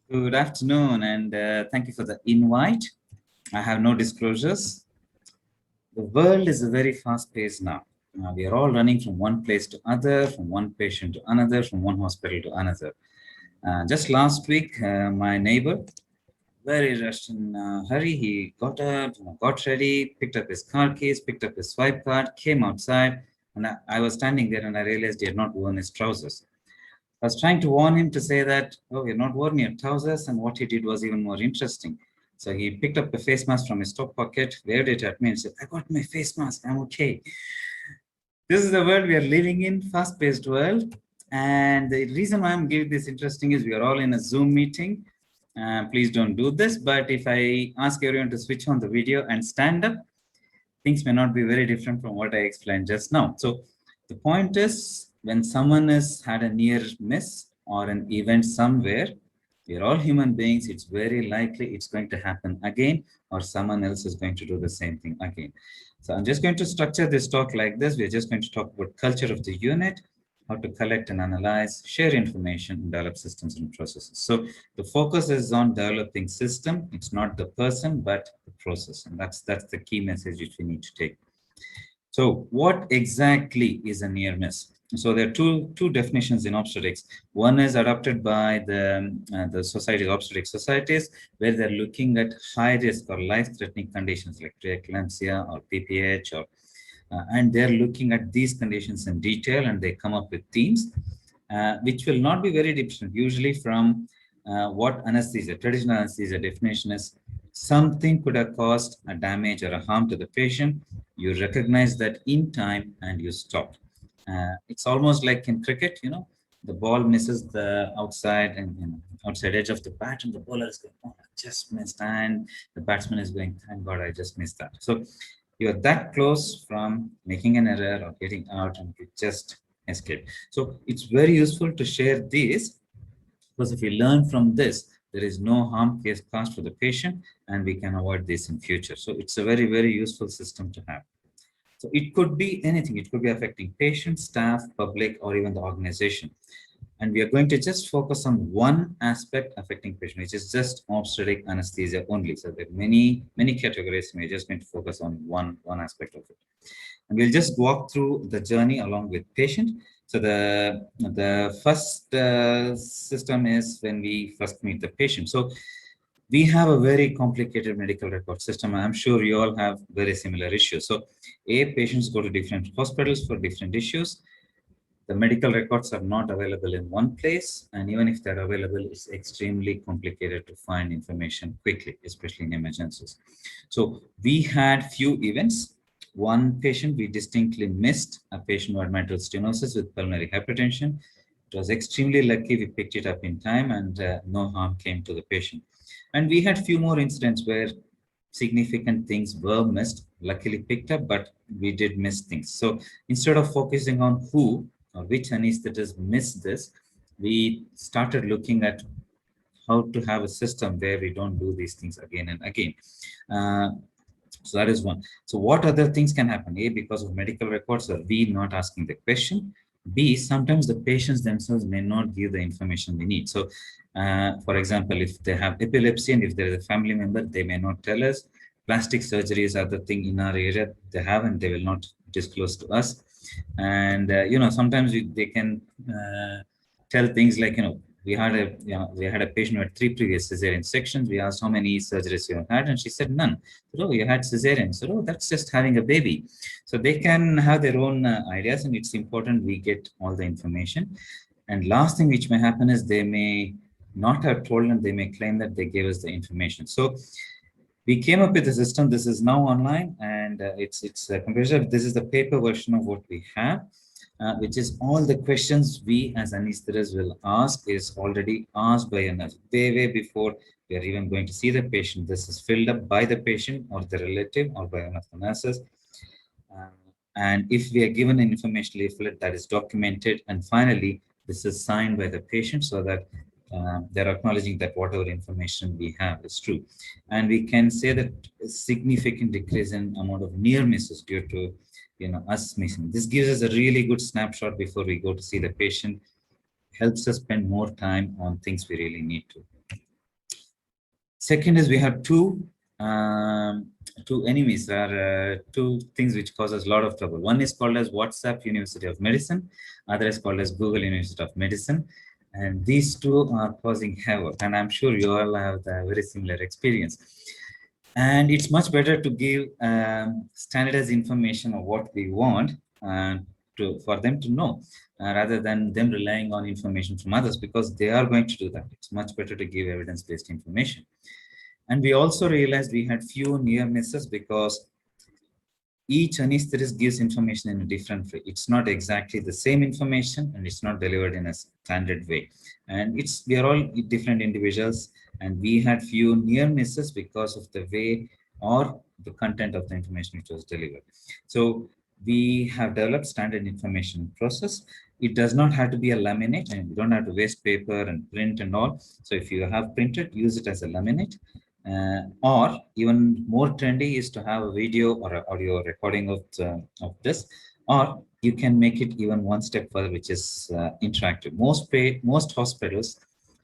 Good afternoon, and thank you for the invite. I have no disclosures. The world is very fast-paced now. We are all running from one place to other, from one patient to another, from one hospital to another. Just last week, my neighbor, very rushed in hurry, he got up, got ready, picked up his car keys, picked up his swipe card, came outside, and I was standing there and I realized he had not worn his trousers. I was trying to warn him to say that, oh, you're not wearing your trousers, and what he did was even more interesting. So he picked up a face mask from his top pocket, waved it at me and said, I got my face mask, I'm okay. This is the world we are living in, fast-paced world. And the reason why I'm giving this interesting is we are all in a Zoom meeting. Please don't do this, but if I ask everyone to switch on the video and stand up, things may not be very different from what I explained just now. So the point is, when someone has had a near miss or an event somewhere, we are all human beings. It's very likely it's going to happen again, or someone else is going to do the same thing again. So I'm just going to structure this talk like this. We're just going to talk about culture of the unit, how to collect and analyze, share information, and develop systems and processes. So the focus is on developing system. It's not the person, but the process. And that's the key message which we need to take. So what exactly is a near miss? So there are two definitions in obstetrics. One is adopted by the society, obstetric societies, where they're looking at high risk or life-threatening conditions like preeclampsia or PPH, or and they're looking at these conditions in detail, and they come up with themes, which will not be very different usually from what anesthesia, traditional anesthesia definition is. Something could have caused a damage or a harm to the patient. You recognize that in time and you stop. It's almost like in cricket, the ball misses the outside and outside edge of the bat, and the bowler is going, oh, I just missed, and the batsman is going, thank God I just missed that. So you're that close from making an error or getting out, and you just escape. So it's very useful to share this, because if we learn from this, there is no harm case caused for the patient, and we can avoid this in future. So it's a very, very useful system to have. So it could be anything. It could be affecting patients, staff, public, or even the organization. And we are going to just focus on one aspect affecting patient, which is just obstetric anesthesia only. So there are many categories. We're just going to focus on one aspect of it. And we'll just walk through the journey along with patient. So the first system is when we first meet the patient. So we have a very complicated medical record system. I'm sure you all have very similar issues. So patients go to different hospitals for different issues. The medical records are not available in one place, and even if they're available, it's extremely complicated to find information quickly, especially in emergencies. So we had few events. One patient we distinctly missed, a patient who had mitral stenosis with pulmonary hypertension. It was extremely lucky we picked it up in time, and no harm came to the patient. And we had few more incidents where significant things were missed, luckily picked up, but we did miss things. So instead of focusing on who or which anesthetist missed this, we started looking at how to have a system where we don't do these things again and again. So that is one. So what other things can happen? A, because of medical records, or B, not asking the question. B, sometimes the patients themselves may not give the information they need. So, for example, if they have epilepsy and if there is a family member, they may not tell us. Plastic surgery is other thing in our area they have, and they will not disclose to us. And sometimes they can tell things like, we had a patient who had 3 previous cesarean sections. We asked how many surgeries you had, and she said none. So, oh, you had cesarean. So, oh, that's just having a baby. So they can have their own ideas, and it's important we get all the information. And last thing which may happen is they may not have told, and they may claim that they gave us the information. So we came up with a system. This is now online, and it's computer. This is the paper version of what we have. Which is all the questions we as anesthetists will ask is already asked by a nurse way before we are even going to see the patient. This is filled up by the patient or the relative or by one of the nurses. And if we are given an information leaflet, that is documented. And finally, this is signed by the patient so that they're acknowledging that whatever information we have is true. And we can say that a significant decrease in amount of near misses due to us missing. This gives us a really good snapshot before we go to see the patient, helps us spend more time on things we really need to. Second is we have two enemies. There are two things which cause us a lot of trouble. One is called as WhatsApp University of Medicine. Other is called as Google University of Medicine. And these two are causing havoc. And I'm sure you all have the very similar experience. And it's much better to give standardized information of what we want for them to know, rather than them relying on information from others, because they are going to do that. It's much better to give evidence-based information. And we also realized we had few near misses because each anesthetist gives information in a different way. It's not exactly the same information, and it's not delivered in a standard way. And we are all different individuals, and we had few near misses because of the way or the content of the information which was delivered. So we have developed standard information process. It does not have to be a laminate, and you don't have to waste paper and print and all. So if you have printed, use it as a laminate. Or even more trendy is to have a video or an audio recording of this, or you can make it even one step further, which is interactive. Most hospitals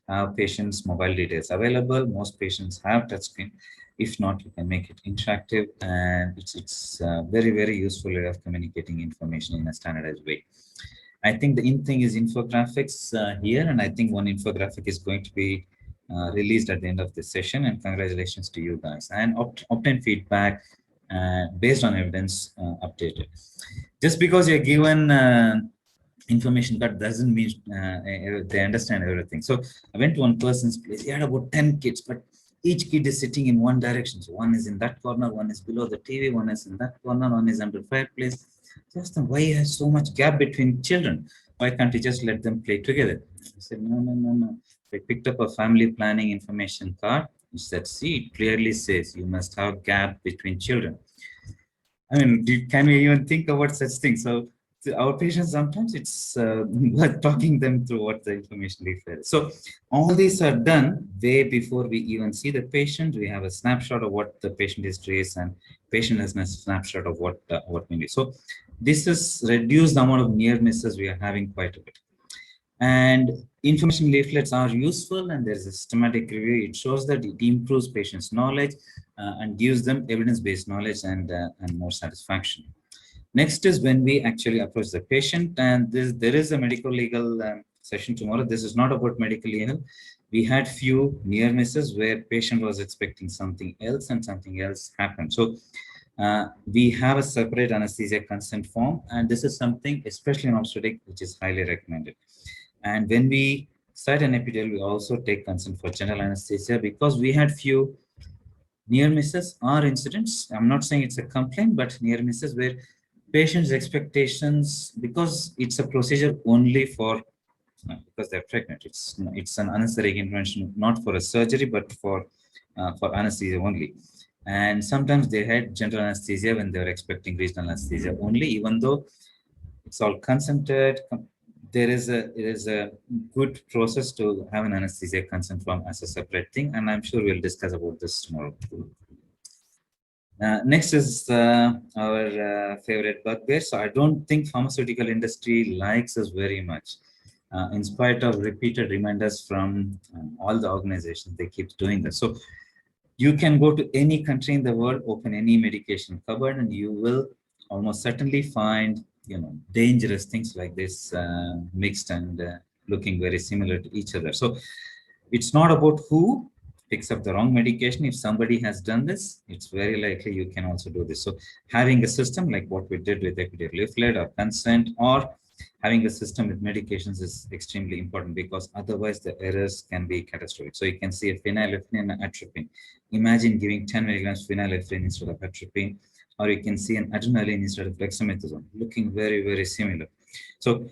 have patients' mobile details available. Most patients have touchscreen. If not, you can make it interactive, and it's very, very useful way of communicating information in a standardized way. I think the in thing is infographics here, and I think one infographic is going to be released at the end of this session. And congratulations to you guys, and obtain feedback based on evidence updated. Just because you're given information card doesn't mean they understand everything. So I went to one person's place. He had about 10 kids, but each kid is sitting in one direction. So one is in that corner, one is below the TV, one is in that corner, one is under fireplace. Just why you have so much gap between children? Why can't you just let them play together? I said, no. I picked up a family planning information card. He said, see, it clearly says you must have gap between children. I mean, can we even think about such things? So our patients, sometimes it's worth talking them through what the information is. So all these are done way before we even see the patient. We have a snapshot of what the patient history is, and patient has a snapshot of what we need. So this is reduced the amount of near misses we are having quite a bit. And information leaflets are useful, and there's a systematic review. It shows that it improves patients' knowledge and gives them evidence-based knowledge and more satisfaction. Next is when we actually approach the patient, and there is a medical legal session tomorrow. This is not about medical legal. We had few near misses where patient was expecting something else and something else happened. So we have a separate anesthesia consent form, and this is something, especially in obstetric, which is highly recommended. And when we start an epidural, we also take consent for general anesthesia, because we had few near misses or incidents. I'm not saying it's a complaint, but near misses where patients' expectations, because it's a procedure only for because they're pregnant. It's an anesthetic intervention, not for a surgery, but for anesthesia only. And sometimes they had general anesthesia when they were expecting regional anesthesia only, even though it's all consented. There is a good process to have an anesthesia consent form as a separate thing, and I'm sure we'll discuss about this tomorrow. Next is our favorite bugbear. So I don't think pharmaceutical industry likes us very much. In spite of repeated reminders from all the organizations, they keep doing this. So you can go to any country in the world, open any medication cupboard, and you will almost certainly find dangerous things like this mixed and looking very similar to each other. So it's not about who picks up the wrong medication. If somebody has done this, it's very likely you can also do this. So having a system like what we did with epidural leaflet or consent, or having a system with medications is extremely important, because otherwise the errors can be catastrophic. So you can see a phenylephrine and atropine. Imagine giving 10 milligrams phenylephrine instead of atropine, or you can see an adrenaline instead of dexamethasone, looking very, very similar. So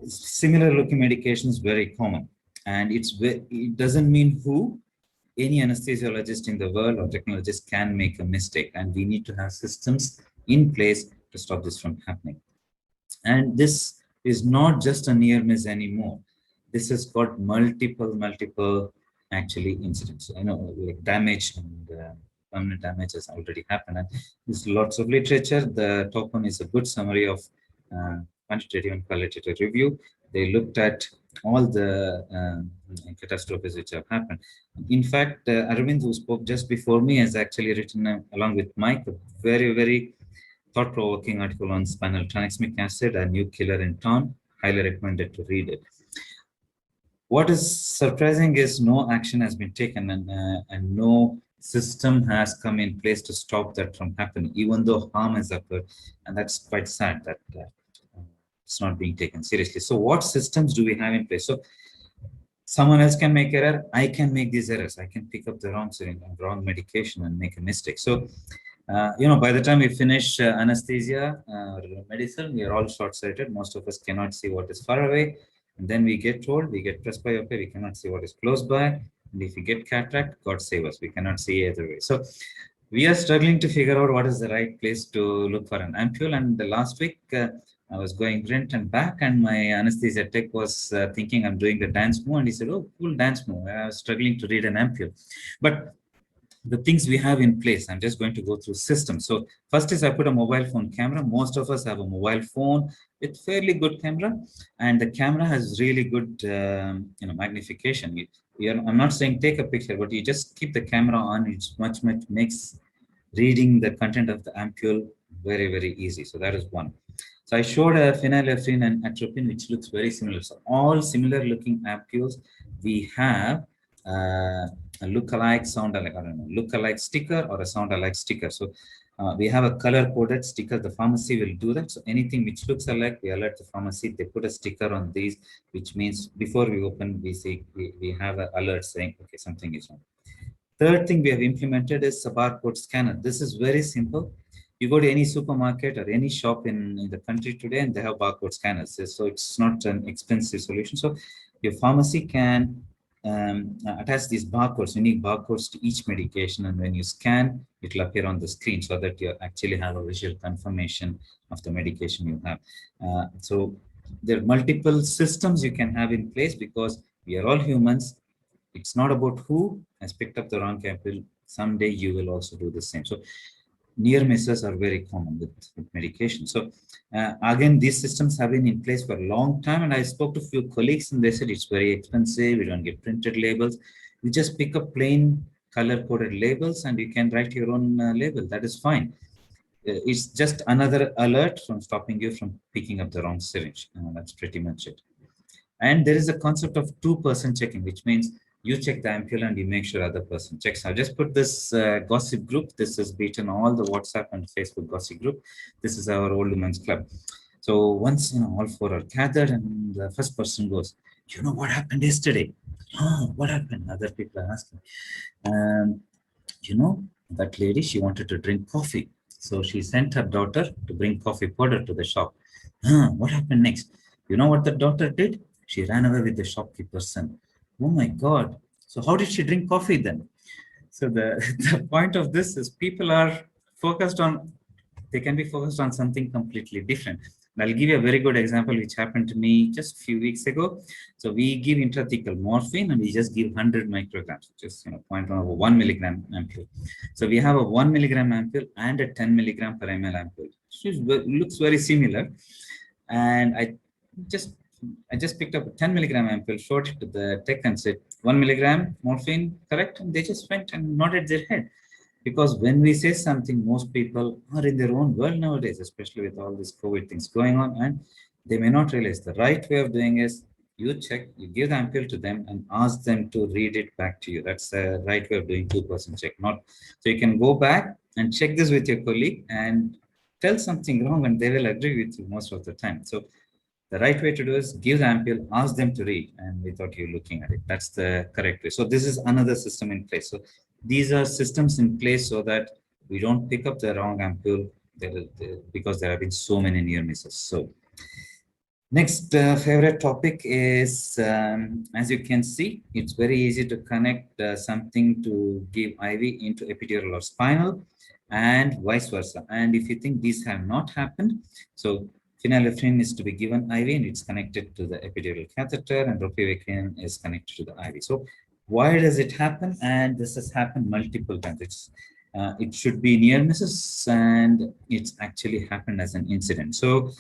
similar looking medication is very common, and it doesn't mean who. Any anesthesiologist in the world or technologist can make a mistake, and we need to have systems in place to stop this from happening. And this is not just a near miss anymore. This has got multiple actually incidents. Like damage and permanent damage has already happened. And there's lots of literature. The top one is a good summary of quantitative and qualitative review. They looked at all the catastrophes which have happened. In fact, Arvind, who spoke just before me, has actually written, along with Mike, a very, very thought-provoking article on spinal tranexamic acid, a new killer in town. Highly recommended to read it. What is surprising is no action has been taken, and no system has come in place to stop that from happening, even though harm has occurred. And that's quite sad that it's not being taken seriously. So what systems do we have in place? So someone else can make error. I can make these errors. I can pick up the wrong syringe, wrong medication, and make a mistake. So, by the time we finish anesthesia or medicine, we are all short-sighted. Most of us cannot see what is far away. And then we get told, we get presbyopia, we cannot see what is close by. And if we get cataract, God save us, we cannot see either way. So we are struggling to figure out what is the right place to look for an ampule. And the last week, I was going front and back, and my anesthesia tech was thinking I'm doing the dance move, and he said, "Oh, cool dance move." I was struggling to read an ampule, but the things we have in place, I'm just going to go through systems. So first is I put a mobile phone camera. Most of us have a mobile phone with fairly good camera, and the camera has really good magnification. I'm not saying take a picture, but you just keep the camera on. It's much makes reading the content of the ampule very, very easy. So that is one. So I showed a phenylephrine and atropine, which looks very similar. So all similar looking ampules, we have a lookalike, sound-alike, I don't know, lookalike sticker or a sound-alike sticker. So we have a color-coded sticker. The pharmacy will do that. So anything which looks alike, we alert the pharmacy. They put a sticker on these, which means before we open, we see we have an alert saying, okay, something is wrong. Third thing we have implemented is a barcode scanner. This is very simple. You go to any supermarket or any shop in the country today, and they have barcode scanners. So it's not an expensive solution. So your pharmacy can attach these barcodes, unique barcodes to each medication, and when you scan, it will appear on the screen so that you actually have a visual confirmation of the medication you have. So there are multiple systems you can have in place because we are all humans. It's not about who has picked up the wrong ampoule. Someday you will also do the same. So near misses are very common with medication. So again, these systems have been in place for a long time, and I spoke to a few colleagues and they said it's very expensive. We don't get printed labels. You just pick up plain color-coded labels and you can write your own label. That is fine. It's just another alert from stopping you from picking up the wrong syringe. That's pretty much it. And there is a concept of two-person checking, which means you check the ampule and you make sure other person checks. I just put this gossip group. This is beaten all the WhatsApp and Facebook gossip group. This is our old women's club. So once all four are gathered, and the first person goes, "You know what happened yesterday?" "Oh, what happened?" Other people are asking. That lady, she wanted to drink coffee. So she sent her daughter to bring coffee powder to the shop. What happened next? You know what the daughter did? She ran away with the shopkeeper's son. Oh my God. So how did she drink coffee then? So the point of this is people are focused on, they can be focused on something completely different. And I'll give you a very good example which happened to me just a few weeks ago. So we give intrathecal morphine and we just give 100 micrograms, which is 0.1 over 1 milligram ampule. So we have a 1 milligram ampule and a 10 milligram per ml ampule. It looks very similar. And I just picked up a 10 milligram ampule, showed it to the tech and said, 1 milligram morphine, correct? And they just went and nodded their head. Because when we say something, most people are in their own world nowadays, especially with all these COVID things going on, and they may not realize the right way of doing is you check, you give the ampule to them and ask them to read it back to you. That's the right way of doing two-person check. So you can go back and check this with your colleague and tell something wrong and they will agree with you most of the time. So the right way to do is give the ampule, ask them to read, and without you looking at it. That's the correct way. So this is another system in place. So these are systems in place so that we don't pick up the wrong ampule because there have been so many near misses. So next favorite topic is, as you can see, it's very easy to connect something to give IV into epidural or spinal and vice versa. And if you think these have not happened, so phenylephrine is to be given IV and it's connected to the epidural catheter, and ropivacaine is connected to the IV. So why does it happen? And this has happened multiple times. It should be near misses and it's actually happened as an incident. So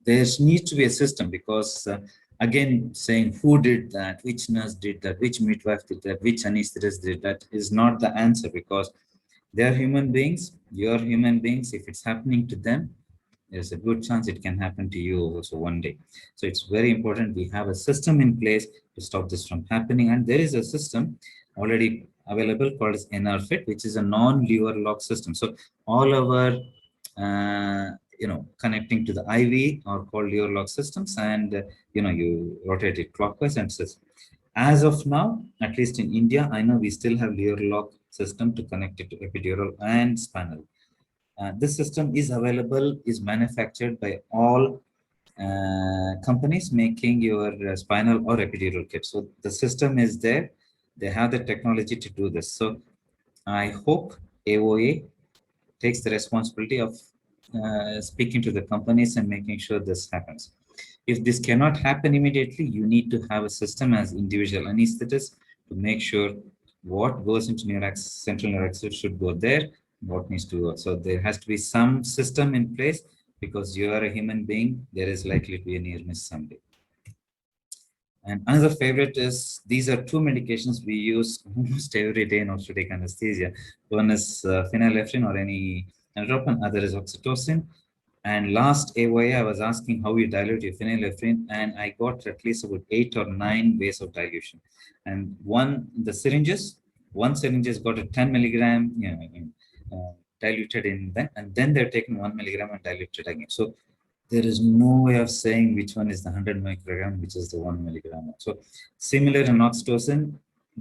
there needs to be a system, because again, saying who did that, which nurse did that, which midwife did that, which anesthetist did that is not the answer, because they are human beings, you are human beings. If it's happening to them, there's a good chance it can happen to you also one day. So it's very important we have a system in place to stop this from happening. And there is a system already available called as NRFIT, which is a non-lever lock system. So all our connecting to the IV are called lever lock systems, and you rotate it clockwise and says. As of now, at least in India, I know we still have lever lock system to connect it to epidural and spinal. This system is available, is manufactured by all companies making your spinal or epidural kit. So the system is there. They have the technology to do this. So I hope AOA takes the responsibility of speaking to the companies and making sure this happens. If this cannot happen immediately, you need to have a system as individual anesthetists to make sure what goes into central nervous system should go there, what needs to go. So there has to be some system in place, because you are a human being, there is likely to be a near miss someday. And another favorite is, these are two medications we use almost every day in obstetric anesthesia. One is phenylephrine or any androgen, other is oxytocin. And last AOA, I was asking how you dilute your phenylephrine, and I got at least about 8 or 9 ways of dilution. And one syringe has got a 10 milligram diluted in them, and then they're taking 1 milligram and diluted again. So there is no way of saying which one is the 100 microgram, which is the 1 milligram. So similar in oxytocin,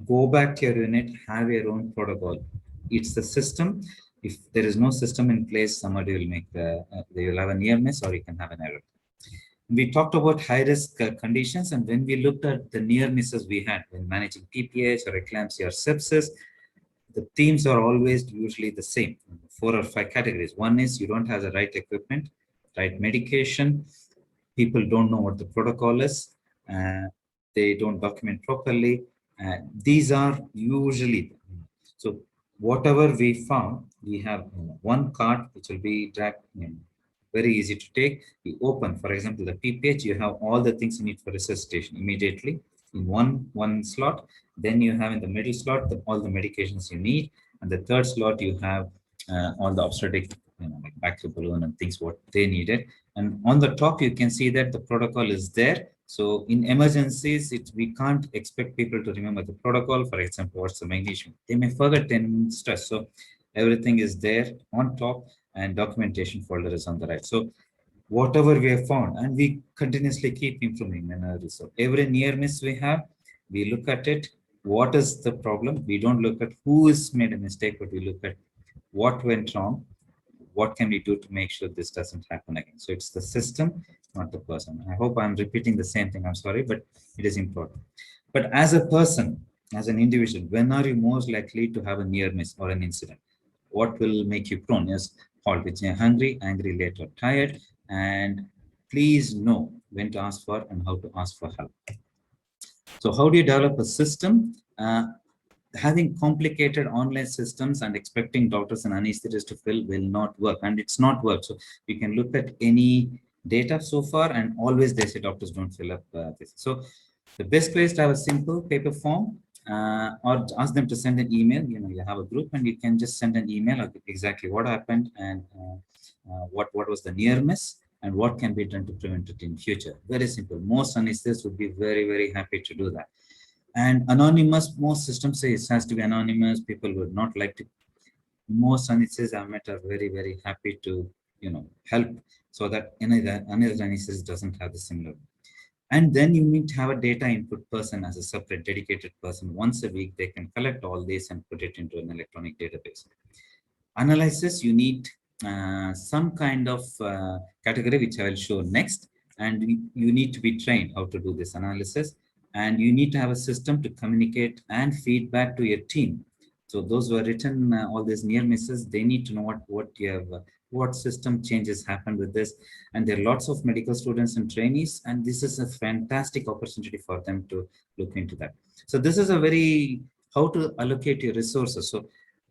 go back to your unit, have your own protocol. It's the system. If there is no system in place, somebody will make they will have a near miss, or you can have an error. We talked about high risk conditions, and when we looked at the near misses we had when managing PPH or eclampsia or sepsis, the themes are always usually the same, 4 or 5 categories. One is you don't have the right equipment, right medication, people don't know what the protocol is, they don't document properly. These are usually, so whatever we found, we have one card which will be dragged, very easy to take. We open, for example, the PPH, you have all the things you need for resuscitation immediately in one slot. Then you have in the middle slot all the medications you need, and the third slot you have all the obstetric, like vacuum balloon and things what they needed. And on the top you can see that the protocol is there. So in emergencies, we can't expect people to remember the protocol. For example, what's the magnesium? They may forget in stress. So everything is there on top, and documentation folder is on the right. So whatever we have found, and we continuously keep improving. So every near miss we have, we look at it. What is the problem? We don't look at who has made a mistake, but we look at what went wrong. What can we do to make sure this doesn't happen again? So it's the system, not the person. I hope I'm repeating the same thing. I'm sorry, but it is important. But as a person, as an individual, when are you most likely to have a near miss or an incident? What will make you prone? Yes, halt, which you're hungry, angry, late, or tired. And please know when to ask for and how to ask for help. So how do you develop a system? Having complicated online systems and expecting doctors and anesthetists to fill will not work, and it's not work. So you can look at any data so far, and always they say doctors don't fill up this. So the best place to have a simple paper form, or ask them to send an email. You have a group, and you can just send an email of exactly what happened, and what was the near miss, and what can be done to prevent it in future. Very simple. Most anesthetists would be very, very happy to do that. And anonymous, most systems say it has to be anonymous. People would not like to. Most anesthetists I met are very, very happy to, help, so that another anesthetist doesn't have the similar. And then you need to have a data input person as a separate dedicated person. Once a week, they can collect all this and put it into an electronic database. Analysis, you need some kind of category, which I will show next. And you need to be trained how to do this analysis. And you need to have a system to communicate and feedback to your team. So those who are written all these near misses, they need to know what system changes happen with this. And there are lots of medical students and trainees, and this is a fantastic opportunity for them to look into that. So this is a very, how to allocate your resources. So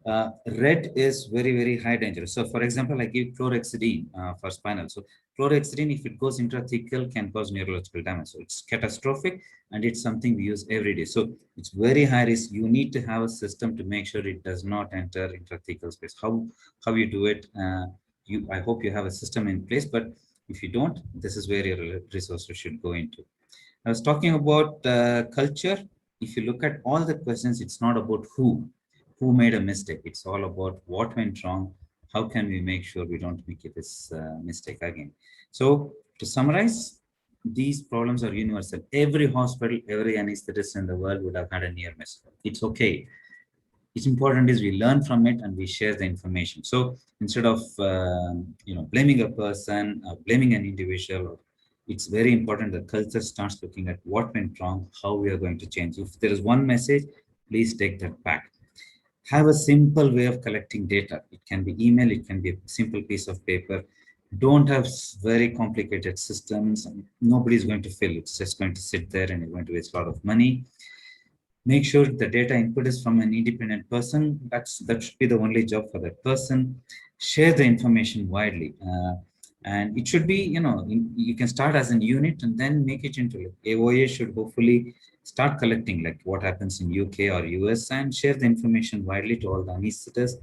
Red is very, very high danger. So, for example, I give chlorhexidine for spinal. So, chlorhexidine, if it goes intrathecal, can cause neurological damage. So, it's catastrophic, and it's something we use every day. So, it's very high risk. You need to have a system to make sure it does not enter intrathecal space. How you do it? I hope you have a system in place, but if you don't, this is where your resources should go into. I was talking about culture. If you look at all the questions, it's not about who made a mistake. It's all about what went wrong. How can we make sure we don't make this mistake again? So to summarize, these problems are universal. Every hospital, every anesthetist in the world would have had a near miss. It's okay. It's important is we learn from it and we share the information. So instead of blaming a person, blaming an individual, it's very important that culture starts looking at what went wrong, how we are going to change. If there is one message, please take that back. Have a simple way of collecting data. It can be email, it can be a simple piece of paper. Don't have very complicated systems. Nobody's going to fill. It's just going to sit there and you're going to waste a lot of money. Make sure the data input is from an independent person. That should be the only job for that person. Share the information widely. And it should be, you can start as a unit and then make it into like AOA should hopefully start collecting like what happens in UK or US and share the information widely to all the anesthetists.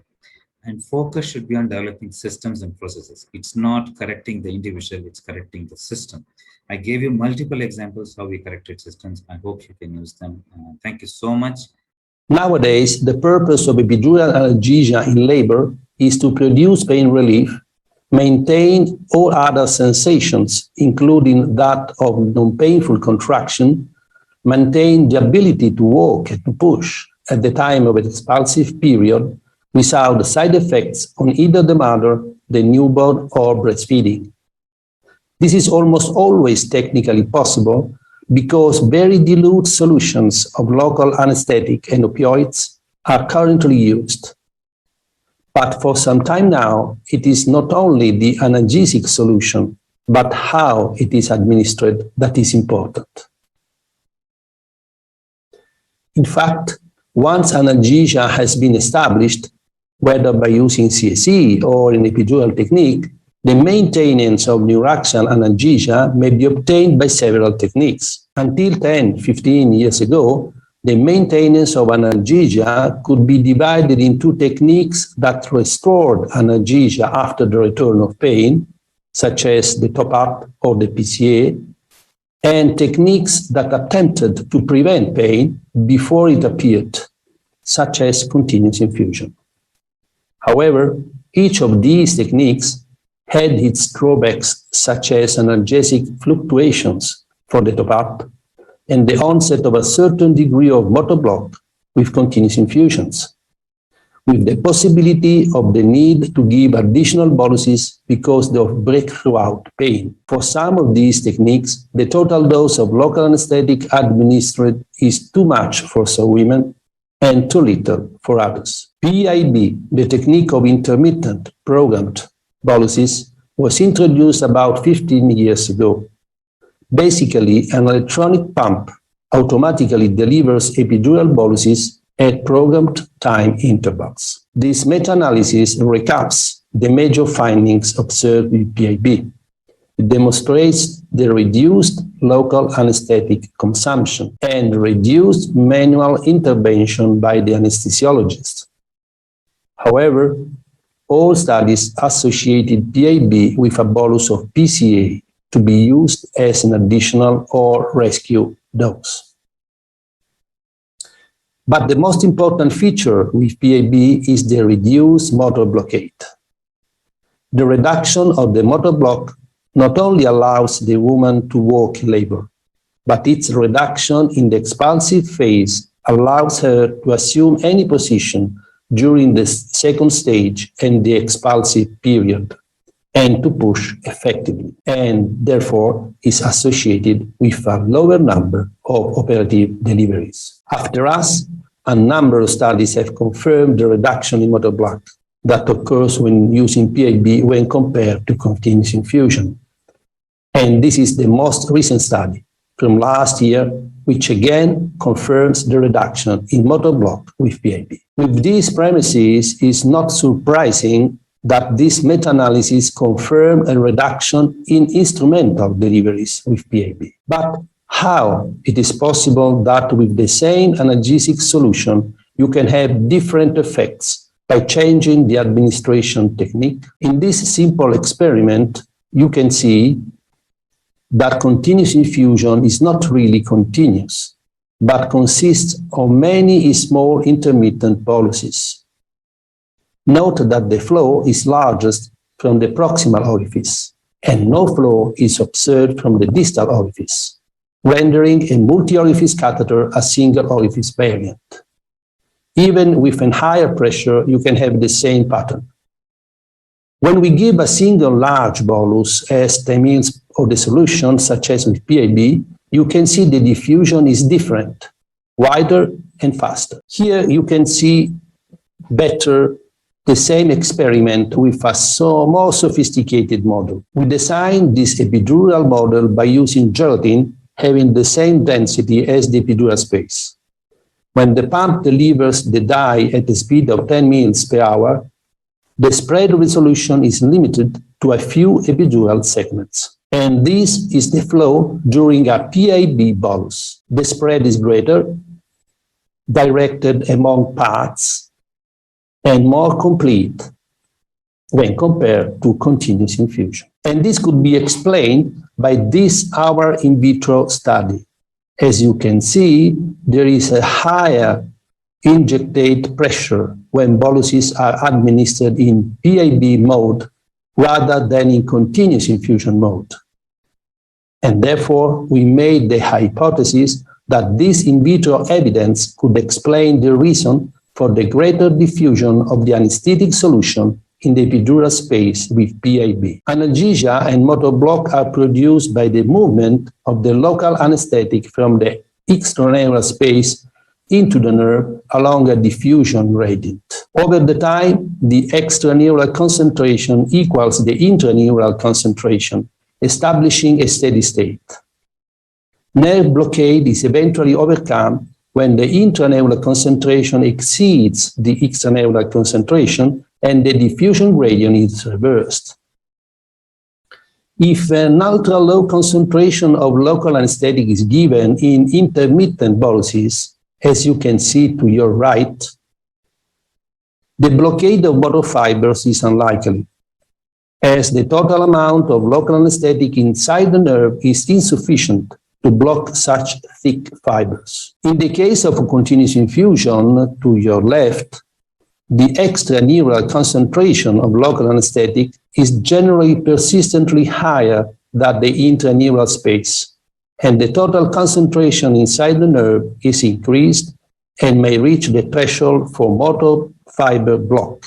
And focus should be on developing systems and processes. It's not correcting the individual, it's correcting the system. I gave you multiple examples how we corrected systems. I hope you can use them. Thank you so much. Nowadays, the purpose of epidural analgesia in labor is to produce pain relief, maintain all other sensations, including that of non-painful contraction, maintain the ability to walk and to push at the time of an expulsive period without side effects on either the mother, the newborn, or breastfeeding. This is almost always technically possible because very dilute solutions of local anesthetic and opioids are currently used. But for some time now, it is not only the analgesic solution, but how it is administered that is important. In fact, once analgesia has been established, whether by using CSE or an epidural technique, the maintenance of neuraxial analgesia may be obtained by several techniques. Until 10-15 years ago, the maintenance of analgesia could be divided into techniques that restored analgesia after the return of pain, such as the top-up or the PCA, and techniques that attempted to prevent pain before it appeared, such as continuous infusion. However, each of these techniques had its drawbacks, such as analgesic fluctuations for the top-up and the onset of a certain degree of motor block with continuous infusions, with the possibility of the need to give additional boluses because of breakthrough pain. For some of these techniques, the total dose of local anesthetic administered is too much for some women and too little for others. PIB, the technique of intermittent programmed boluses, was introduced about 15 years ago. Basically, an electronic pump automatically delivers epidural boluses at programmed time intervals. This meta-analysis recaps the major findings observed with PIB. It demonstrates the reduced local anesthetic consumption and reduced manual intervention by the anesthesiologist. However, all studies associated PIB with a bolus of PCA to be used as an additional or rescue dose. But the most important feature with PIB is the reduced motor blockade. The reduction of the motor block not only allows the woman to walk in labor, but its reduction in the expulsive phase allows her to assume any position during the second stage and the expulsive period, and to push effectively, and therefore is associated with a lower number of operative deliveries. After us, a number of studies have confirmed the reduction in motor block that occurs when using PIB when compared to continuous infusion. And this is the most recent study, from last year, which again confirms the reduction in motor block with PAB. With these premises, it's not surprising that this meta-analysis confirmed a reduction in instrumental deliveries with PAB. But how it is possible that with the same analgesic solution, you can have different effects by changing the administration technique? In this simple experiment, you can see that continuous infusion is not really continuous, but consists of many small intermittent boluses. Note that the flow is largest from the proximal orifice, and no flow is observed from the distal orifice, rendering a multi-orifice catheter a single orifice variant. Even with a higher pressure, you can have the same pattern. When we give a single large bolus as the means of the solution, such as with PAB, you can see the diffusion is different, wider and faster. Here you can see better the same experiment with a more sophisticated model. We designed this epidural model by using gelatin having the same density as the epidural space. When the pump delivers the dye at a speed of 10 mils per hour, the spread resolution is limited to a few epidural segments. And this is the flow during a PAB bolus. The spread is greater, directed among parts, and more complete when compared to continuous infusion. And this could be explained by this our in vitro study. As you can see, there is a higher injectate pressure when boluses are administered in PAB mode rather than in continuous infusion mode. And therefore, we made the hypothesis that this in vitro evidence could explain the reason for the greater diffusion of the anesthetic solution in the epidural space with PAB. Analgesia and motor block are produced by the movement of the local anesthetic from the extraneural space into the nerve along a diffusion gradient. Over the time, the extraneural concentration equals the intraneural concentration, establishing a steady state. Nerve blockade is eventually overcome when the intraneural concentration exceeds the extraneural concentration and the diffusion gradient is reversed. If an ultra-low concentration of local anesthetic is given in intermittent boluses, as you can see to your right, the blockade of motor fibers is unlikely, as the total amount of local anesthetic inside the nerve is insufficient to block such thick fibers. In the case of continuous infusion, to your left, the extraneural concentration of local anesthetic is generally persistently higher than the intraneural space, and the total concentration inside the nerve is increased and may reach the threshold for motor fiber block,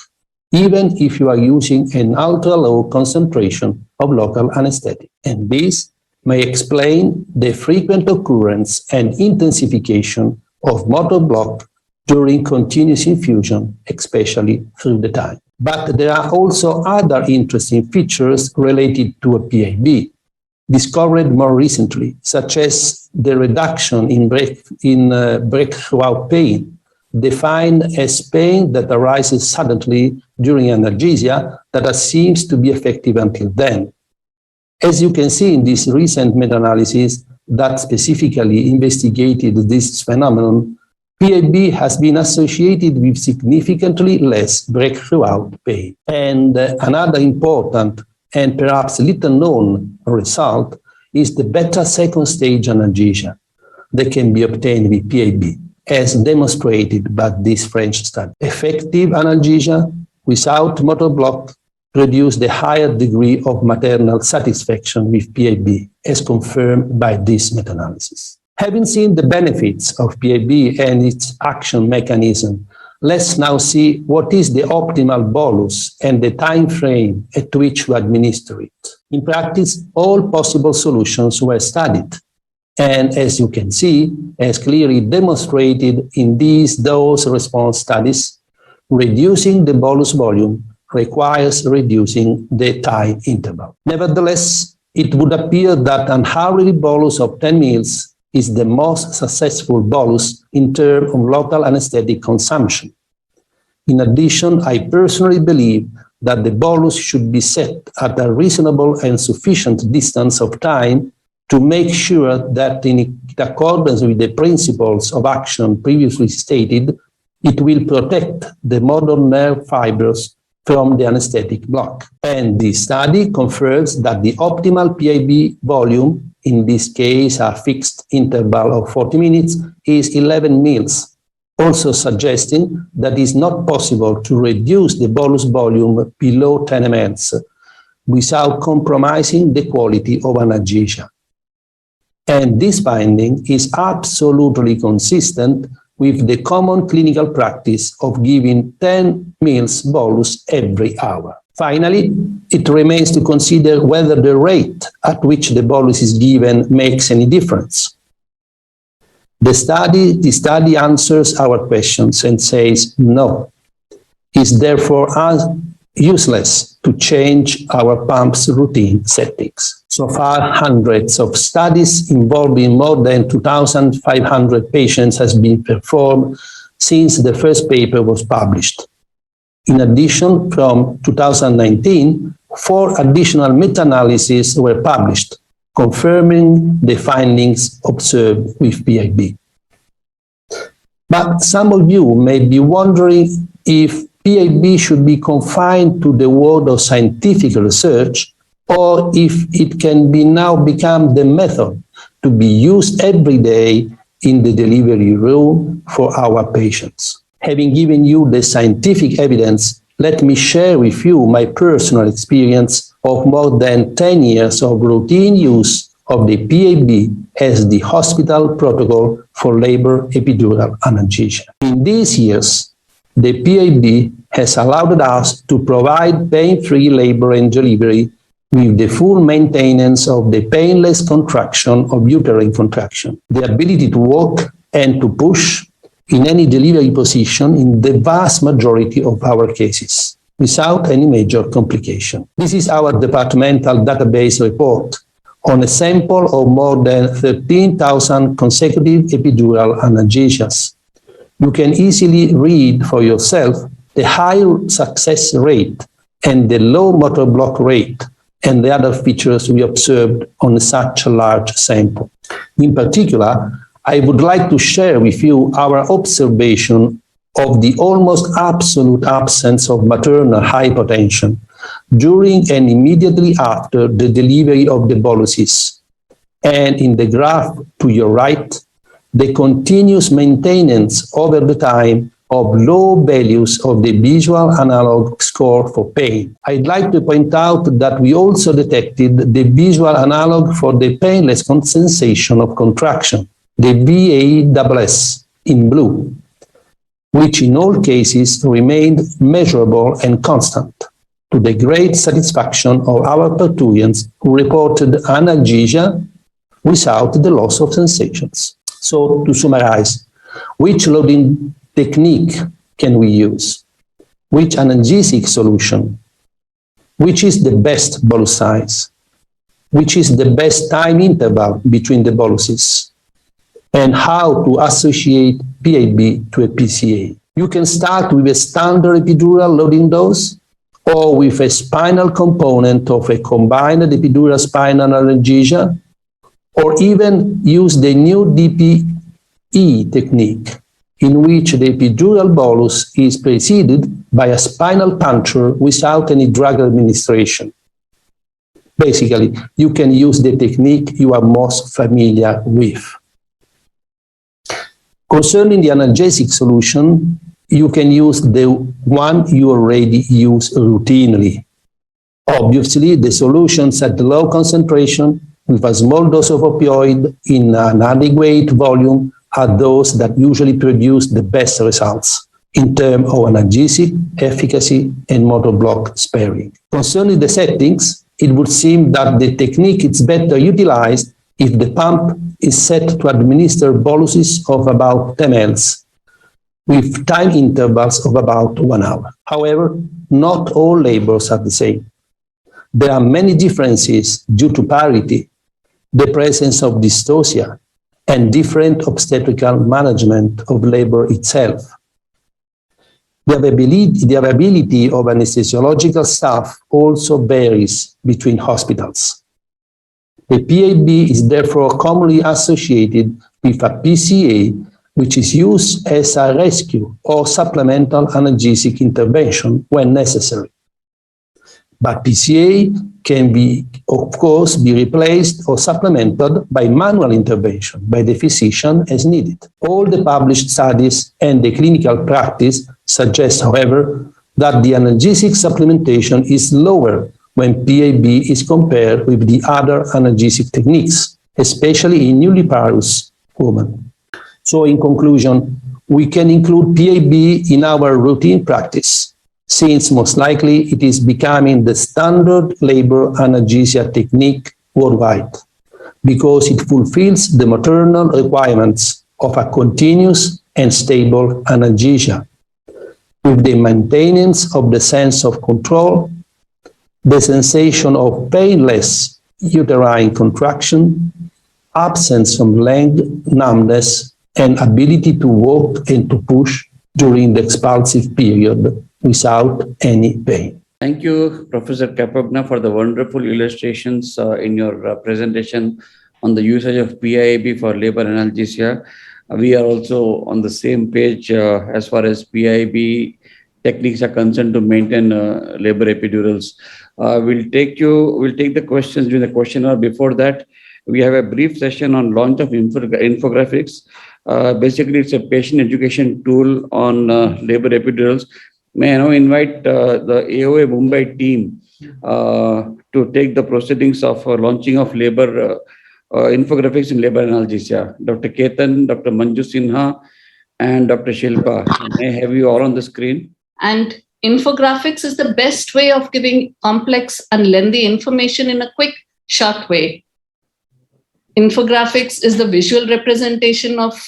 even if you are using an ultra-low concentration of local anesthetic. And this may explain the frequent occurrence and intensification of motor block during continuous infusion, especially through the time. But there are also other interesting features related to a PAB, discovered more recently, such as the reduction in breakthrough pain, defined as pain that arises suddenly during analgesia that seems to be effective until then. As you can see in this recent meta-analysis that specifically investigated this phenomenon, PAB has been associated with significantly less breakthrough pain. And another important and perhaps little known result is the better second stage analgesia that can be obtained with PAB, as demonstrated by this French study. Effective analgesia without motor block produce the higher degree of maternal satisfaction with PAB, as confirmed by this meta-analysis. Having seen the benefits of PAB and its action mechanism, let's now see what is the optimal bolus and the time frame at which to administer it. In practice, all possible solutions were studied, and as you can see, as clearly demonstrated in these dose-response studies, reducing the bolus volume requires reducing the time interval. Nevertheless, it would appear that an hourly bolus of 10 mL is the most successful bolus in terms of local anesthetic consumption. In addition, I personally believe that the bolus should be set at a reasonable and sufficient distance of time to make sure that in accordance with the principles of action previously stated, it will protect the motor nerve fibers from the anesthetic block. And this study confirms that the optimal PIB volume, in this case a fixed interval of 40 minutes, is 11 mL, also suggesting that it is not possible to reduce the bolus volume below 10 mL without compromising the quality of analgesia. And this finding is absolutely consistent with the common clinical practice of giving 10 mL bolus every hour. Finally, it remains to consider whether the rate at which the bolus is given makes any difference. The study answers our questions and says no. It's therefore useless to change our pump's routine settings. So far, hundreds of studies involving more than 2,500 patients has been performed since the first paper was published. In addition, from 2019, 4 additional meta-analyses were published, confirming the findings observed with PIB. But some of you may be wondering if PIB should be confined to the world of scientific research, or if it can now become the method to be used every day in the delivery room for our patients. Having given you the scientific evidence, let me share with you my personal experience of more than 10 years of routine use of the PIB as the hospital protocol for labor epidural analgesia. In these years, the PIB has allowed us to provide pain-free labor and delivery with the full maintenance of the painless contraction of uterine contraction, the ability to walk and to push in any delivery position in the vast majority of our cases, without any major complication. This is our departmental database report on a sample of more than 13,000 consecutive epidural analgesias. You can easily read for yourself the high success rate and the low motor block rate and the other features we observed on such a large sample. In particular, I would like to share with you our observation of the almost absolute absence of maternal hypotension during and immediately after the delivery of the boluses. And in the graph to your right, the continuous maintenance over the time of low values of the visual analog score for pain. I'd like to point out that we also detected the visual analog for the painless sensation of contraction, the VASS in blue, which in all cases remained measurable and constant, to the great satisfaction of our parturients who reported analgesia without the loss of sensations. So, to summarize, which loading technique can we use? Which analgesic solution? Which is the best bolus size? Which is the best time interval between the boluses? And how to associate PIB to a PCA? You can start with a standard epidural loading dose, or with a spinal component of a combined epidural spinal analgesia, or even use the new DPE technique, in which the epidural bolus is preceded by a spinal puncture without any drug administration. Basically, you can use the technique you are most familiar with. Concerning the analgesic solution, you can use the one you already use routinely. Obviously, the solutions at low concentration with a small dose of opioid in an adequate volume are those that usually produce the best results in terms of analgesic, efficacy, and motor block sparing. Concerning the settings, it would seem that the technique is better utilized if the pump is set to administer boluses of about 10 mL, with time intervals of about 1 hour. However, not all labors are the same. there are many differences due to parity, the presence of dystocia, and different obstetrical management of labor itself. The availability of anesthesiological staff also varies between hospitals. The PAB is therefore commonly associated with a PCA, which is used as a rescue or supplemental analgesic intervention when necessary. But PCA can of course, be replaced or supplemented by manual intervention by the physician as needed. All the published studies and the clinical practice suggest, however, that the analgesic supplementation is lower when PAB is compared with the other analgesic techniques, especially in nulliparous women. So in conclusion, we can include PAB in our routine practice, since most likely it is becoming the standard labor analgesia technique worldwide, because it fulfills the maternal requirements of a continuous and stable analgesia, with the maintenance of the sense of control, the sensation of painless uterine contraction, absence of leg numbness, and ability to walk and to push during the expulsive period without any pain. Thank you, Professor Capogna, for the wonderful illustrations in your presentation on the usage of PIAB for labor analgesia. We are also on the same page as far as PIAB techniques are concerned to maintain labor epidurals. We'll take the questions during the question hour. Before that, we have a brief session on launch of infographics. Basically, it's a patient education tool on labor epidurals. May I now invite the AOA Mumbai team to take the proceedings of launching of labor infographics in labor analgesia. Dr. Ketan, Dr. Manju Sinha, and Dr. Shilpa. May I have you all on the screen? And infographics is the best way of giving complex and lengthy information in a quick, short way. Infographics is the visual representation of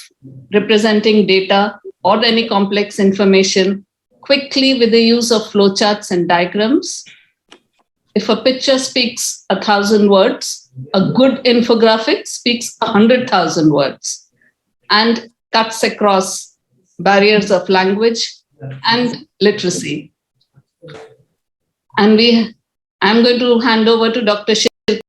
representing data or any complex information quickly with the use of flowcharts and diagrams. If a picture speaks 1,000 words, a good infographic speaks 100,000 words and cuts across barriers of language and literacy. And I'm going to hand over to Dr. Shilpa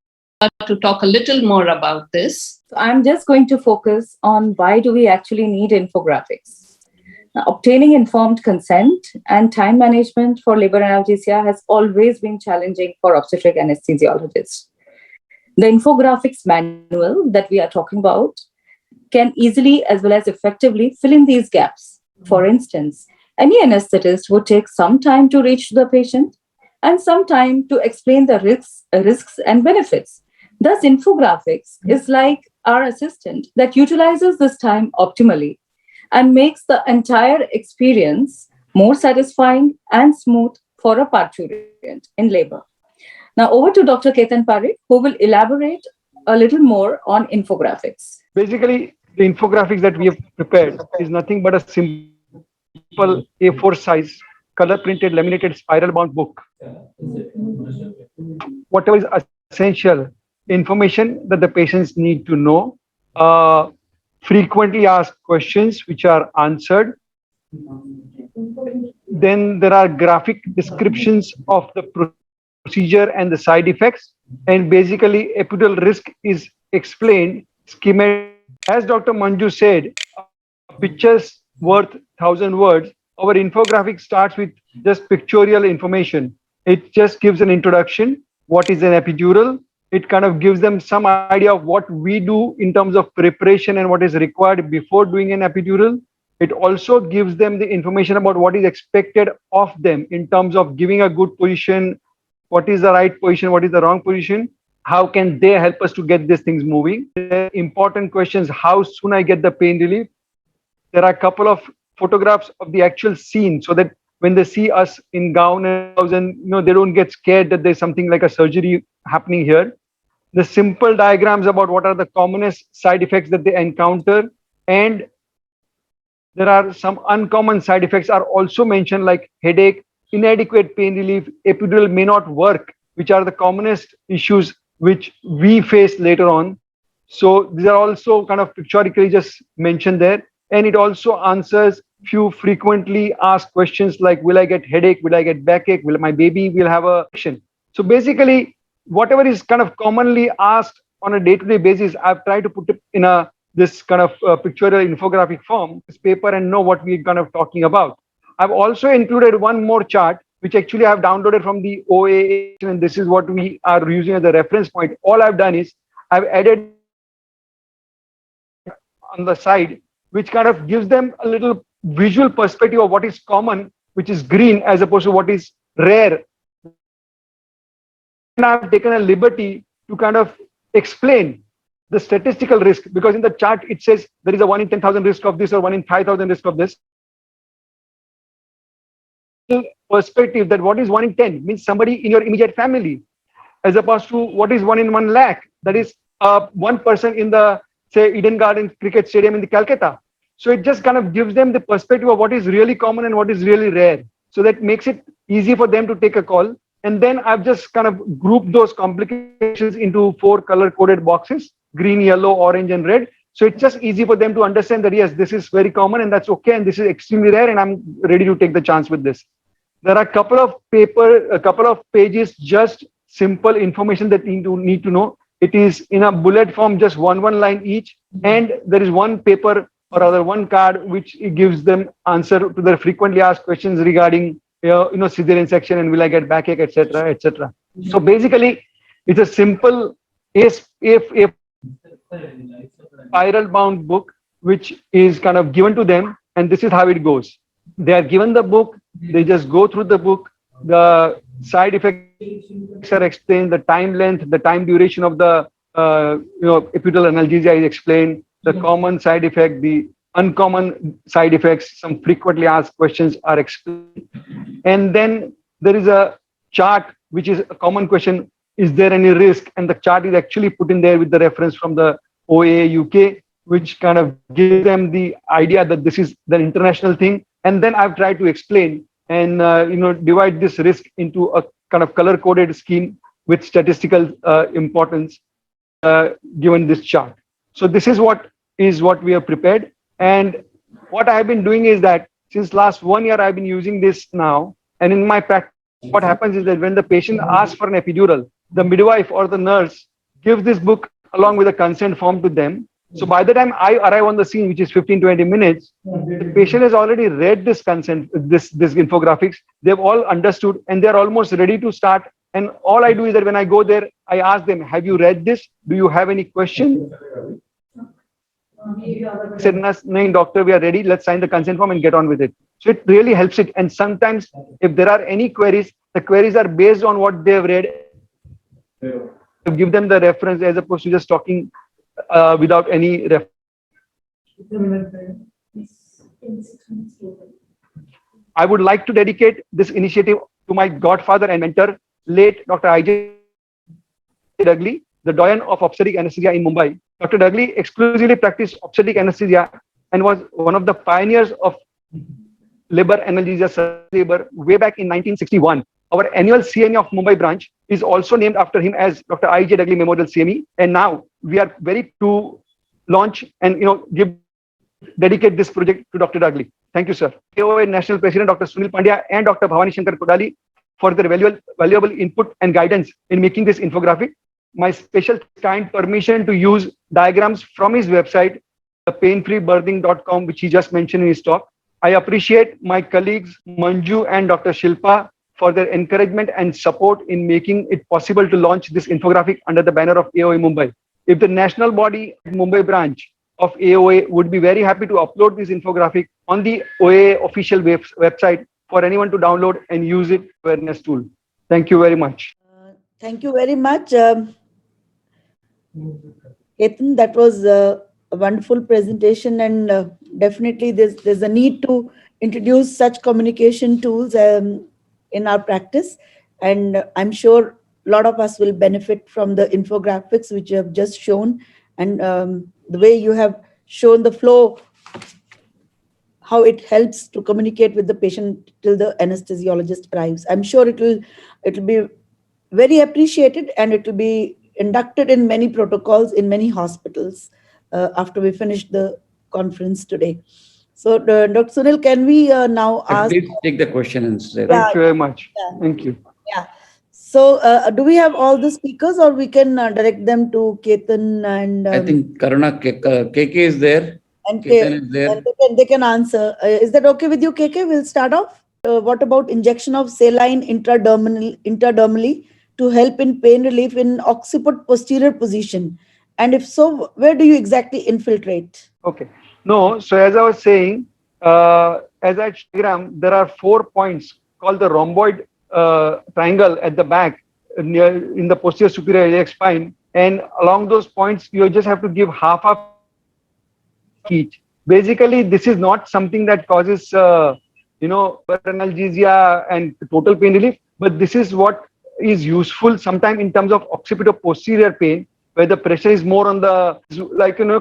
to talk a little more about this. I'm just going to focus on why do we actually need infographics. Now, obtaining informed consent and time management for labor analgesia has always been challenging for obstetric anesthesiologists. The infographics manual that we are talking about can easily as well as effectively fill in these gaps. For instance, any anesthetist would take some time to reach the patient and some time to explain the risks and benefits. Thus, infographics is like our assistant that utilizes this time optimally and makes the entire experience more satisfying and smooth for a parturient in labor. Now, over to Dr. Ketan Parikh, who will elaborate a little more on infographics. Basically, the infographics that we have prepared is nothing but a simple A4 size, color printed, laminated, spiral bound book. Whatever is essential information that the patients need to know, frequently asked questions which are answered. Then there are graphic descriptions of the procedure and the side effects. And basically, epidural risk is explained schematically. As Dr. Manju said, pictures worth 1,000 words. Our infographic starts with just pictorial information. It just gives an introduction. What is an epidural? It kind of gives them some idea of what we do in terms of preparation and what is required before doing an epidural. It also gives them the information about what is expected of them in terms of giving a good position, what is the right position, what is the wrong position, how can they help us to get these things moving. The important questions, how soon I get the pain relief. There are a couple of photographs of the actual scene so that when they see us in gown and gloves and they don't get scared that there's something like a surgery happening here. The simple diagrams about what are the commonest side effects that they encounter, and there are some uncommon side effects are also mentioned, like headache, inadequate pain relief, epidural may not work which are the commonest issues which we face later on. So these are also kind of pictorially just mentioned there. And it also answers few frequently asked questions like, will I get headache? Will I get backache? Will my baby will have a action? So basically, whatever is kind of commonly asked on a day-to-day basis, I've tried to put it in this kind of pictorial infographic form, this paper, and know what we're kind of talking about. I've also included one more chart, which actually I've downloaded from the OA, and this is what we are using as a reference point. All I've done is I've added on the side, which kind of gives them a little visual perspective of what is common, which is green, as opposed to what is rare. And I've taken a liberty to kind of explain the statistical risk, because in the chart it says there is a 1 in 10,000 risk of this or 1 in 5,000 risk of this. Perspective that what is 1 in 10 means somebody in your immediate family, as opposed to what is 1 in 1 lakh, that is one person in the, say, Eden Garden Cricket Stadium in the Calcutta. So it just kind of gives them the perspective of what is really common and what is really rare. So that makes it easy for them to take a call. And then I've just kind of grouped those complications into 4 color-coded boxes: green, yellow, orange, and red. So it's just easy for them to understand that, yes, this is very common and that's okay, and this is extremely rare, and I'm ready to take the chance with this. There are a couple of pages, just simple information that you need to know. It is in a bullet form, just one line each, and there is one paper or rather one card which gives them answer to their frequently asked questions regarding cesarean section and will I get backache, etc., etc. So basically, it's a simple spiral bound book which is kind of given to them, and this is how it goes. They are given the book, they just go through the book, the side effects are explained, the time length, the time duration of the epidural analgesia is explained, the common side effect, the uncommon side effects, some frequently asked questions are explained. And then there is a chart which is a common question: is there any risk? And the chart is actually put in there with the reference from the OA UK, which kind of gives them the idea that this is the international thing. And then I've tried to explain and divide this risk into a kind of color-coded scheme with statistical importance given this chart. So this is what we have prepared. And what I have been doing is that since last 1 year, I've been using this now. And in my practice, what happens is that when the patient asks for an epidural, the midwife or the nurse gives this book along with a consent form to them. So by the time I arrive on the scene, which is 15-20 minutes, the patient has already read this consent, this infographics. They've all understood and they're almost ready to start. And all I do is that when I go there, I ask them, have you read this? Do you have any question? Said, no, doctor, we are ready. Let's sign the consent form and get on with it. So it really helps it. And sometimes if there are any queries, the queries are based on what they've read. Give them the reference as opposed to just talking without any reference. I would like to dedicate this initiative to my godfather and mentor, late Dr. I.J. Dudley, the doyen of obstetric anesthesia in Mumbai. Dr. Dudley exclusively practiced obstetric anesthesia and was one of the pioneers of labor analgesia labor way back in 1961. Our annual CME of Mumbai branch is also named after him as Dr. I.J. Dudley Memorial CME. And now we are very to launch and dedicate this project to Dr. Dudley. Thank you, sir. AOA National President Dr. Sunil Pandya and Dr. Bhavani S. Kodali for their valuable input and guidance in making this infographic. My special kind permission to use diagrams from his website, the painfreebirthing.com, which he just mentioned in his talk. I appreciate my colleagues Manju and Dr. Shilpa for their encouragement and support in making it possible to launch this infographic under the banner of AOA Mumbai. If the national body Mumbai branch of AOA would be very happy to upload this infographic on the OA official website for anyone to download and use it awareness tool. Thank you very much. Thank you very much. Ketan, that was a wonderful presentation, and definitely there's a need to introduce such communication tools in our practice, and I'm sure a lot of us will benefit from the infographics which you have just shown, and the way you have shown the flow, how it helps to communicate with the patient till the anesthesiologist arrives. I'm sure it will be very appreciated, and it will be inducted in many protocols in many hospitals after we finish the conference today. So, Dr. Sunil, can we now ask? Please take the question and say. Thank you very much. Yeah. Thank you. Yeah. So, do we have all the speakers, or we can direct them to Ketan and? I think KK is there. And Ketan is there. And they can answer. Is that okay with you, KK? We'll start off. What about injection of saline intradermally to help in pain relief in occiput posterior position? And if so, where do you exactly infiltrate? Okay. No, so as I was saying, as I diagram, there are 4 points called the rhomboid triangle at the back near in the posterior superior iliac spine, and along those points you just have to give half of each. Basically, this is not something that causes analgesia and total pain relief, but this is what is useful sometimes in terms of occipito-posterior pain, where the pressure is more on the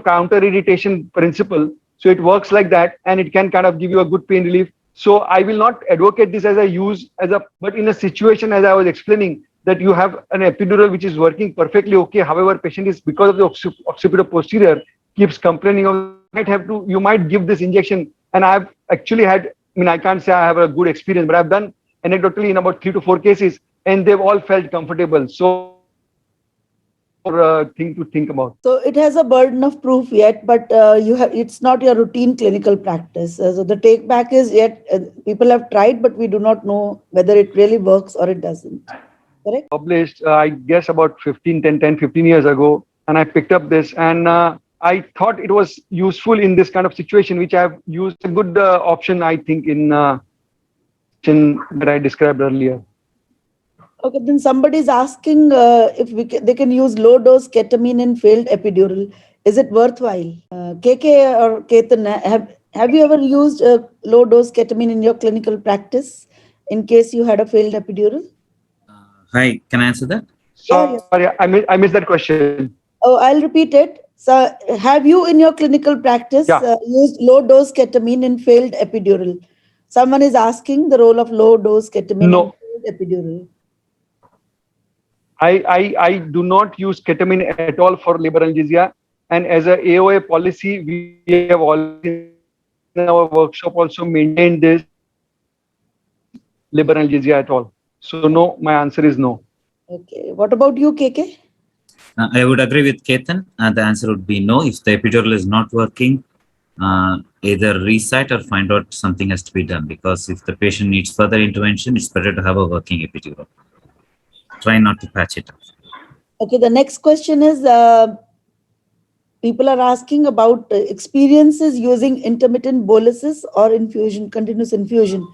counter irritation principle. So it works like that, and it can kind of give you a good pain relief. So I will not advocate this but in a situation, as I was explaining, that you have an epidural which is working perfectly okay. However, patient is, because of the occipito-posterior, keeps complaining of, you might give this injection. And I've actually had, I can't say I have a good experience, but I've done anecdotally in about 3 to 4 cases, and they've all felt comfortable. So thing to think about. So it has a burden of proof yet, but it's not your routine clinical practice. So the take back is yet people have tried, but we do not know whether it really works or it doesn't. Correct? Published, I guess about 15 years ago, and I picked up this, and I thought it was useful in this kind of situation, which I've used a good option, I think, in that I described earlier. Okay, then somebody is asking if they can use low dose ketamine in failed epidural. Is it worthwhile? KK or Ketan, have you ever used low dose ketamine in your clinical practice in case you had a failed epidural? Hi, can I answer that? Sorry, I missed that question. Oh, I'll repeat it. So, have you in your clinical practice used low dose ketamine in failed epidural? Someone is asking the role of low dose ketamine in failed epidural. I do not use ketamine at all for labor analgesia, and as a AOA policy, we have always in our workshop also maintained this labor analgesia at all. So no, my answer is no. Okay, what about you, KK? I would agree with Ketan. The answer would be no. If the epidural is not working, either resite or find out something has to be done, because if the patient needs further intervention, it's better to have a working epidural. Try not to patch it up. Okay, the next question is, people are asking about experiences using intermittent boluses or infusion, continuous infusion.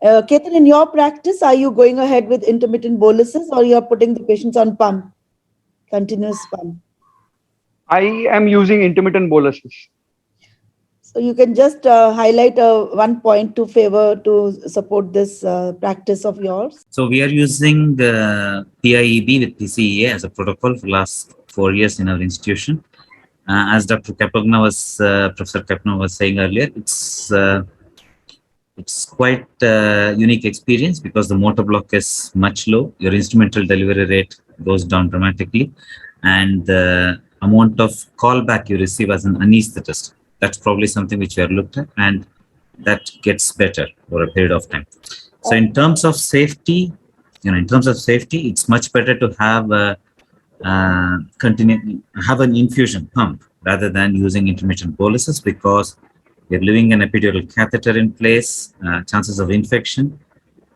Ketan, in your practice, are you going ahead with intermittent boluses, or you are putting the patients on pump, continuous pump? I am using intermittent boluses. So you can just highlight one point to favor to support this practice of yours. So we are using the PIEB with PCEA as a protocol for the last 4 years in our institution. As Dr. Capogna was, Professor Capogna was saying earlier, it's quite a unique experience because the motor block is much low. Your instrumental delivery rate goes down dramatically, and the amount of callback you receive as an anesthetist, that's probably something which we are looked at, and that gets better over a period of time. So in terms of safety, it's much better to have have an infusion pump rather than using intermittent boluses, because you're leaving an epidural catheter in place, chances of infection,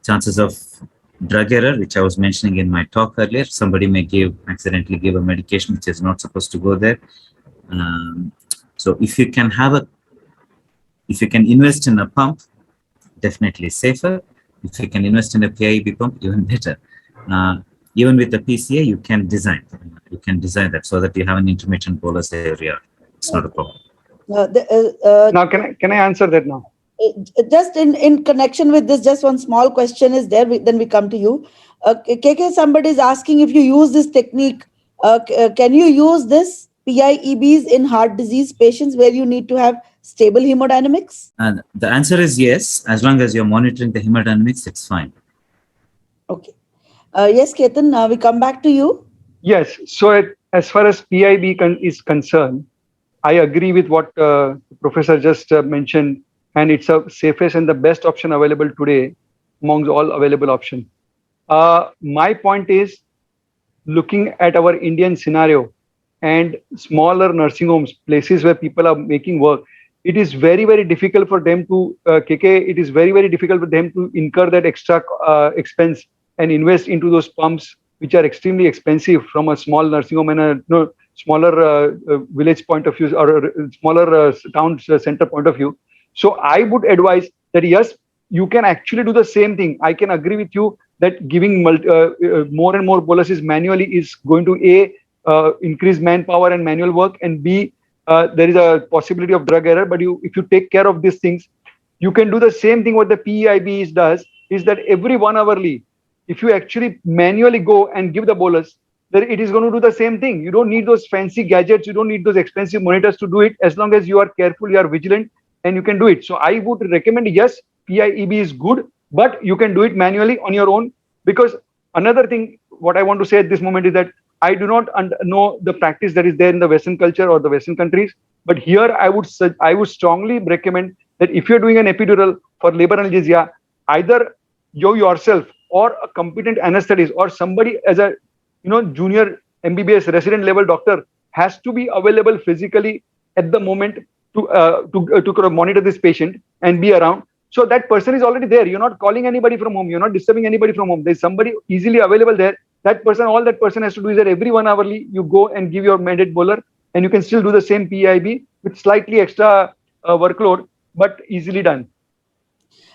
chances of drug error, which I was mentioning in my talk earlier. Somebody may accidentally give a medication which is not supposed to go there. So if you can invest in a pump, definitely safer. If you can invest in a PIEB pump, even better. Even with the PCA, you can design that so that you have an intermittent bolus area. It's not a problem. Now, can I answer that now? Just in connection with this, just one small question is there. Then we come to you. KK, somebody is asking if you use this technique. Can you use this PIEBs in heart disease patients where you need to have stable hemodynamics? The answer is yes. As long as you're monitoring the hemodynamics, it's fine. Okay. Yes, Ketan, we come back to you. Yes. So as far as PIB is concerned, I agree with what Professor just mentioned, and it's the safest and the best option available today amongst all available options. My point is, looking at our Indian scenario and smaller nursing homes, places where people are making work, it is very, very difficult for them to, it is very, very difficult for them to incur that extra expense and invest into those pumps, which are extremely expensive from a small nursing home and a smaller village point of view, or a smaller town center point of view. So I would advise that yes, you can actually do the same thing. I can agree with you that giving more and more boluses manually is going to increase manpower and manual work, and B, there is a possibility of drug error. But if you take care of these things, you can do the same thing. What the PEIB does is that every 1 hourly, if you actually manually go and give the bolus, then it is going to do the same thing. You don't need those fancy gadgets. You don't need those expensive monitors to do it. As long as you are careful, you are vigilant, and you can do it. So I would recommend, yes, PIEB is good, but you can do it manually on your own. Because another thing, what I want to say at this moment is that I do not know the practice that is there in the Western culture or the Western countries. But here I would strongly recommend that if you're doing an epidural for labor analgesia, either you yourself or a competent anesthetist or somebody as a junior MBBS resident level doctor has to be available physically at the moment to monitor this patient and be around. So that person is already there. You're not calling anybody from home. You're not disturbing anybody from home. There's somebody easily available there. All that person has to do is that every 1 hourly you go and give your mandated bowler, and you can still do the same PIB with slightly extra workload, but easily done.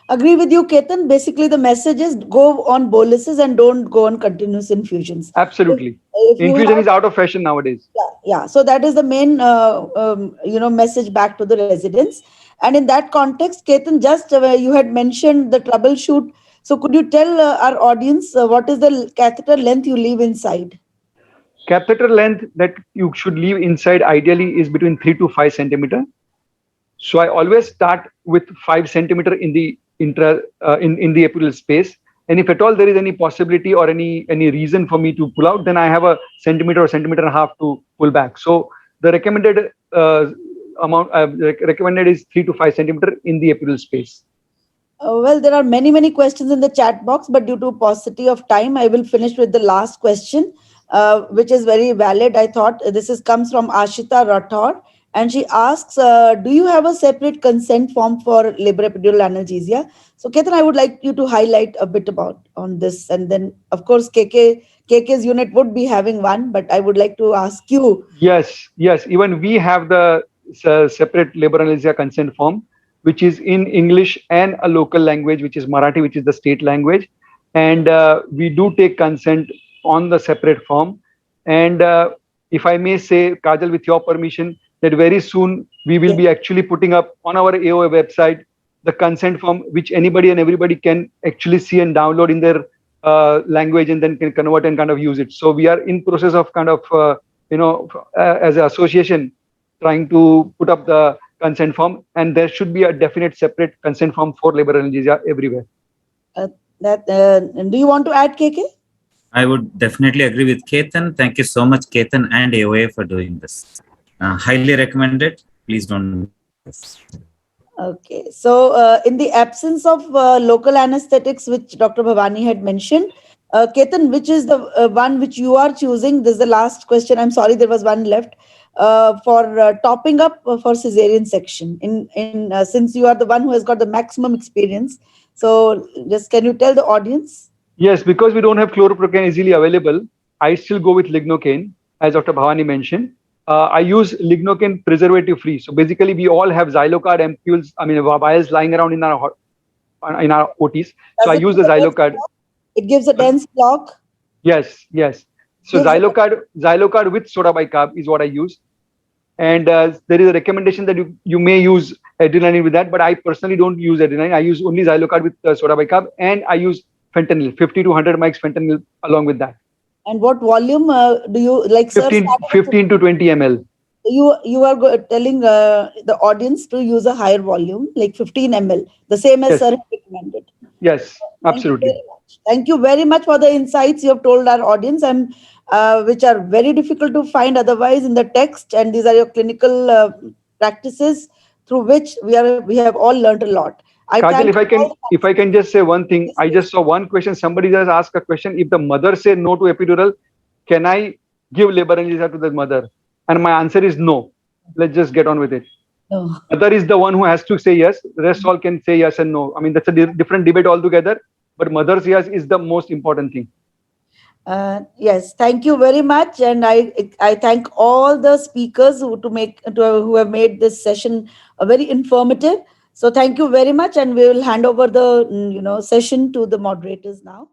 Agree with you, Ketan. Basically, the message is go on boluses and don't go on continuous infusions. Absolutely. If infusion is out of fashion nowadays. Yeah. So that is the main, message back to the residents. And in that context, Ketan, just you had mentioned the troubleshoot. So could you tell our audience what is the catheter length you leave inside? Catheter length that you should leave inside ideally is between 3 to 5 centimeter. So I always start with 5 centimeter in the in the epidural space. And if at all there is any possibility or any reason for me to pull out, then I have a centimeter or centimeter and a half to pull back. So the recommended amount recommended is 3 to 5 centimeter in the epidural space. Well, there are many questions in the chat box, but due to paucity of time, I will finish with the last question, which is very valid. I thought comes from Ashita Rathore, and she asks, do you have a separate consent form for labor epidural analgesia? So, Ketan, I would like you to highlight a bit on this, and then, of course, KK's unit would be having one, but I would like to ask you. Yes. Even we have the separate labor analgesia consent form, which is in English and a local language, which is Marathi, which is the state language. And we do take consent on the separate form. And if I may say, Kajal, with your permission, that very soon we will be actually putting up on our AOA website the consent form, which anybody and everybody can actually see and download in their language, and then can convert and kind of use it. So we are in process of kind of, as an association, trying to put up the consent form, and there should be a definite separate consent form for labor analgesia everywhere. Do you want to add, KK? I would definitely agree with Ketan. Thank you so much, Ketan and AOA, for doing this. Highly recommended. Please don't. Okay. So in the absence of local anesthetics, which Dr. Bhavani had mentioned, Ketan, which is the one which you are choosing? This is the last question. I'm sorry, there was one left. For topping up for cesarean section, since you are the one who has got the maximum experience, so just can you tell the audience? Yes, because we don't have chloroprocaine easily available, I still go with lignocaine, as Dr. Bhavani mentioned. I use lignocaine preservative free. So basically, we all have Xylocard ampoules, vials lying around in our OTs. So I use the Xylocard. It gives a dense block. Yes. So Xylocard with soda bicarb is what I use. And there is a recommendation that you may use adrenaline with that, but I personally don't use adrenaline. I use only Xylocard with soda bicarb, and I use fentanyl, 50 to 100 mics fentanyl along with that. And what volume do you like? 15 to 20 ml. You are telling the audience to use a higher volume, like 15 ml, the same as sir recommended. Yes, Thank you absolutely. very much. Thank you very much for the insights you have told our audience, and which are very difficult to find otherwise in the text. And these are your clinical practices through which we have all learned a lot. I Kajal, thank all if I can just say one thing, I just saw one question. Somebody just asked a question. If the mother say no to epidural, can I give labor analgesia to the mother? And my answer is no. Let's just get on with it. No. Mother is the one who has to say yes. The rest all can say yes and no. I mean, that's a different debate altogether. But mother's yes is the most important thing. Yes, thank you very much, and I thank all the speakers who have made this session very informative. So thank you very much, and we will hand over the session to the moderators now.